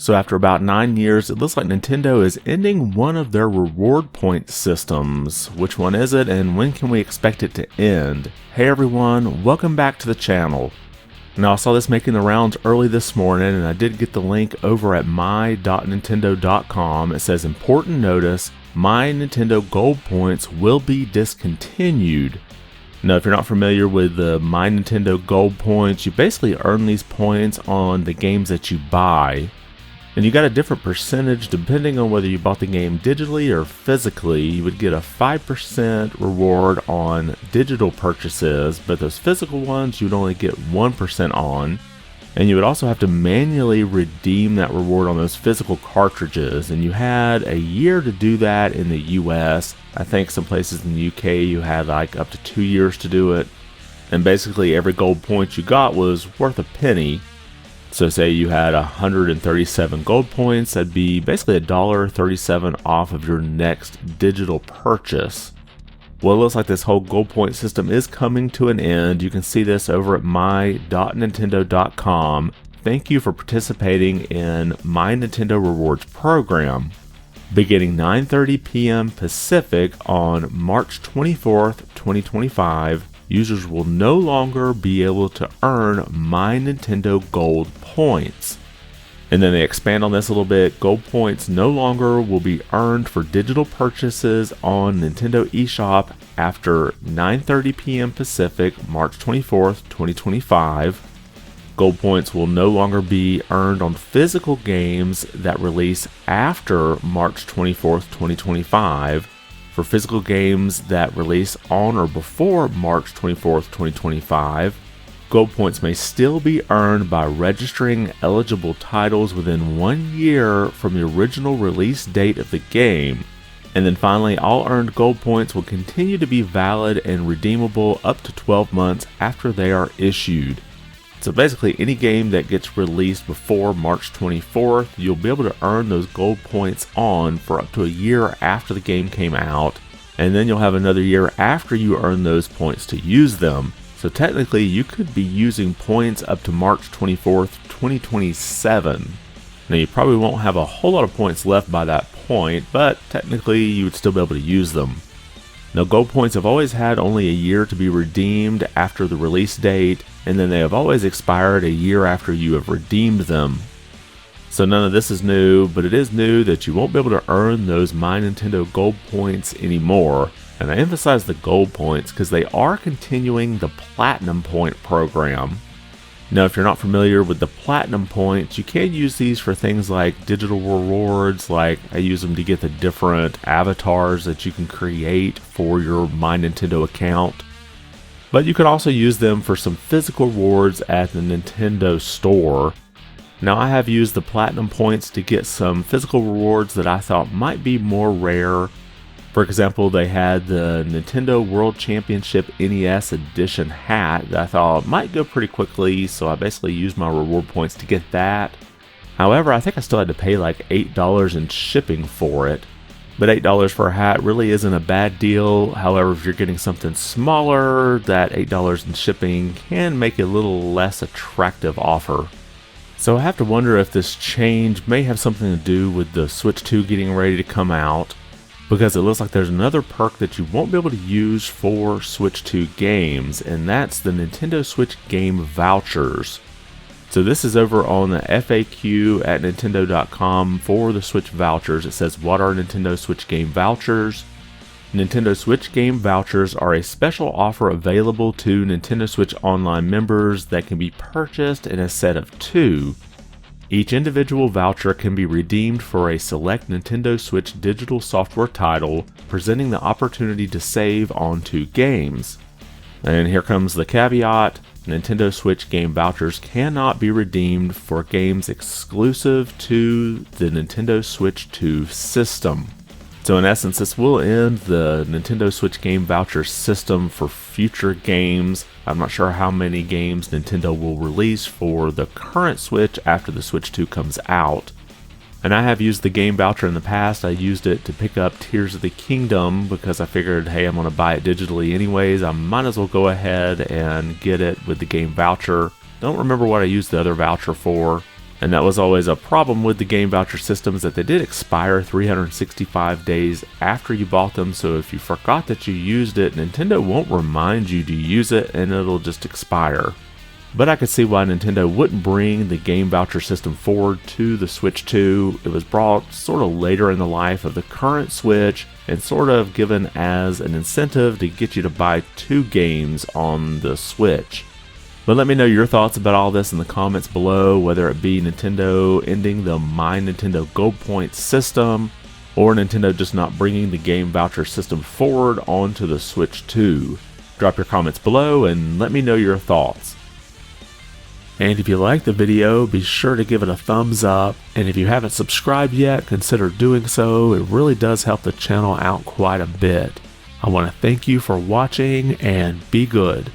So after about 9 years, it looks like Nintendo is ending one of their reward point systems. Which one is it, and when can we expect it to end? Hey everyone, welcome back to the channel. Now I saw this making the rounds early this morning, and I did get the link over at my.nintendo.com. It says, important notice, My Nintendo Gold Points will be discontinued. Now, if you're not familiar with the My Nintendo Gold Points, you basically earn these points on the games that you buy. And you got a different percentage depending on whether you bought the game digitally or physically. You would get a 5% reward on digital purchases, but those physical ones you would only get 1% on. And you would also have to manually redeem that reward on those physical cartridges. And you had a year to do that in the US. I think some places in the UK you had like up to 2 years to do it. And basically every gold point you got was worth a penny. So say you had 137 gold points, that'd be basically $1.37 off of your next digital purchase. Well, it looks like this whole gold point system is coming to an end. You can see this over at my.nintendo.com. Thank you for participating in My Nintendo Rewards program. Beginning 9:30 p.m. Pacific on March 24th, 2025, users will no longer be able to earn My Nintendo Gold Points. And then they expand on this a little bit. Gold points no longer will be earned for digital purchases on Nintendo eShop after 9:30 p.m. Pacific, March 24th, 2025. Gold points will no longer be earned on physical games that release after March 24th, 2025. For physical games that release on or before March 24th, 2025, gold points may still be earned by registering eligible titles within 1 year from the original release date of the game. And then finally, all earned gold points will continue to be valid and redeemable up to 12 months after they are issued. So basically, any game that gets released before March 24th, you'll be able to earn those gold points on for up to a year after the game came out, and then you'll have another year after you earn those points to use them. So technically, you could be using points up to March 24th, 2027. Now, you probably won't have a whole lot of points left by that point, but technically, you would still be able to use them. Now, gold points have always had only a year to be redeemed after the release date, and then they have always expired a year after you have redeemed them. So none of this is new, but it is new that you won't be able to earn those My Nintendo Gold Points anymore. And I emphasize the gold points because they are continuing the Platinum Point program. Now, if you're not familiar with the Platinum Points, you can use these for things like digital rewards, like I use them to get the different avatars that you can create for your My Nintendo account. But you can also use them for some physical rewards at the Nintendo store. Now, I have used the Platinum Points to get some physical rewards that I thought might be more rare. For example, they had the Nintendo World Championship NES Edition hat that I thought might go pretty quickly, so I basically used my reward points to get that. However, I think I still had to pay like $8 in shipping for it. But $8 for a hat really isn't a bad deal. However, if you're getting something smaller, that $8 in shipping can make it a little less attractive offer. So I have to wonder if this change may have something to do with the Switch 2 getting ready to come out, because it looks like there's another perk that you won't be able to use for Switch 2 games, and that's the Nintendo Switch Game Vouchers. So this is over on the FAQ at Nintendo.com for the Switch Vouchers. It says, what are Nintendo Switch Game Vouchers? Nintendo Switch Game Vouchers are a special offer available to Nintendo Switch Online members that can be purchased in a set of 2. Each individual voucher can be redeemed for a select Nintendo Switch digital software title, presenting the opportunity to save on 2 games. And here comes the caveat. Nintendo Switch Game Vouchers cannot be redeemed for games exclusive to the Nintendo Switch 2 system. So in essence, this will end the Nintendo Switch Game Voucher system for future games. I'm not sure how many games Nintendo will release for the current Switch after the Switch 2 comes out. And I have used the game voucher in the past. I used it to pick up Tears of the Kingdom because I figured, hey, I'm going to buy it digitally anyways. I might as well go ahead and get it with the game voucher. Don't remember what I used the other voucher for. And that was always a problem with the game voucher systems, that they did expire 365 days after you bought them. So if you forgot that you used it, Nintendo won't remind you to use it and it'll just expire. But I could see why Nintendo wouldn't bring the game voucher system forward to the Switch 2. It was brought sort of later in the life of the current Switch and sort of given as an incentive to get you to buy 2 games on the Switch. But let me know your thoughts about all this in the comments below, whether it be Nintendo ending the My Nintendo Gold Points system, or Nintendo just not bringing the game voucher system forward onto the Switch 2. Drop your comments below and let me know your thoughts. And if you liked the video, be sure to give it a thumbs up. And if you haven't subscribed yet, consider doing so. It really does help the channel out quite a bit. I want to thank you for watching and be good.